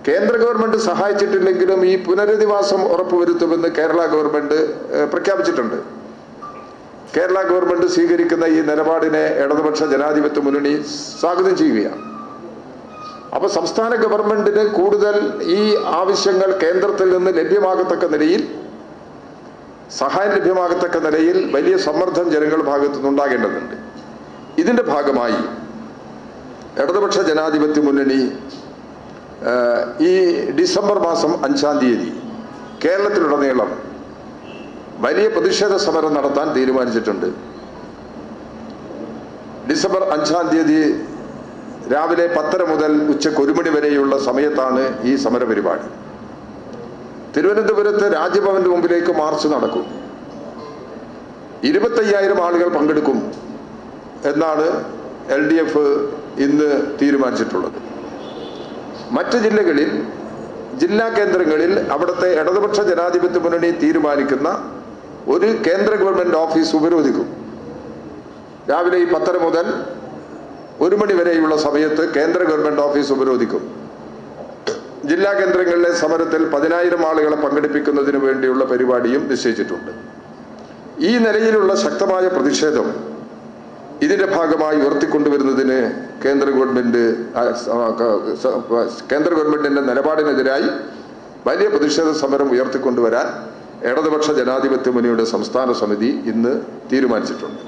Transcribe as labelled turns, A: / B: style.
A: കേന്ദ്ര ഗവൺമെന്റ് സഹായിച്ചിട്ടില്ലെങ്കിലും ഈ പുനരധിവാസം ഉറപ്പുവരുത്തുമെന്ന് കേരള ഗവൺമെന്റ് പ്രഖ്യാപിച്ചിട്ടുണ്ട്. കേരള ഗവൺമെന്റ് സ്വീകരിക്കുന്ന ഈ നിലപാടിനെ ഇടതുപക്ഷ ജനാധിപത്യ മുന്നണി സ്വാഗതം ചെയ്യുകയാണ്. അപ്പൊ സംസ്ഥാന ഗവൺമെന്റിന് കൂടുതൽ ഈ ആവശ്യങ്ങൾ കേന്ദ്രത്തിൽ നിന്ന് ലഭ്യമാകത്തക്ക നിലയിൽ, സഹായം ലഭ്യമാകത്തക്ക നിലയിൽ വലിയ സമ്മർദ്ദം ജനങ്ങളുടെ ഭാഗത്തു നിന്നുണ്ടാകേണ്ടതുണ്ട്. ഇതിന്റെ ഭാഗമായി ഇടതുപക്ഷ ജനാധിപത്യ മുന്നണി ഈ ഡിസംബർ മാസം 5-ാം തീയതി കേരളത്തിലുടനീളം വലിയ പ്രതിഷേധ സമരം നടത്താൻ തീരുമാനിച്ചിട്ടുണ്ട്. ഡിസംബർ 5-ാം തീയതി രാവിലെ 10:30 മുതൽ ഉച്ചയ്ക്ക് 1 മണി വരെയുള്ള സമയത്താണ് ഈ സമരപരിപാടി. തിരുവനന്തപുരത്ത് രാജ്ഭവന്റെ മുമ്പിലേക്ക് മാർച്ച് നടക്കും. 25,000 ആളുകൾ പങ്കെടുക്കും എന്നാണ് LDF ഇന്ന് തീരുമാനിച്ചിട്ടുള്ളത്. മറ്റ് ജില്ലകളിൽ, ജില്ലാ കേന്ദ്രങ്ങളിൽ അവിടുത്തെ ഇടതുപക്ഷ ജനാധിപത്യ മുന്നണി തീരുമാനിക്കുന്ന ഒരു കേന്ദ്ര ഗവൺമെന്റ് ഓഫീസ് ഉപരോധിക്കും. രാവിലെ 10:30 മുതൽ 1 മണി വരെയുള്ള സമയത്ത് കേന്ദ്ര ഗവൺമെന്റ് ഓഫീസ് ഉപരോധിക്കും. ജില്ലാ കേന്ദ്രങ്ങളിലെ സമരത്തിൽ 10,000 ആളുകളെ പങ്കെടുപ്പിക്കുന്നതിന് വേണ്ടിയുള്ള പരിപാടിയും നിശ്ചയിച്ചിട്ടുണ്ട്. ഈ നിലയിലുള്ള ശക്തമായ പ്രതിഷേധം ഇതിന്റെ ഭാഗമായി ഉയർത്തിക്കൊണ്ടുവരുന്നതിന് കേന്ദ്ര ഗവൺമെന്റിന്റെ നിലപാടിനെതിരായി വലിയ പ്രതിഷേധ സമരം ഉയർത്തിക്കൊണ്ടുവരാൻ ഇടതുപക്ഷ ജനാധിപത്യ മുന്നണിയുടെ സംസ്ഥാന സമിതി ഇന്ന് തീരുമാനിച്ചിട്ടുണ്ട്.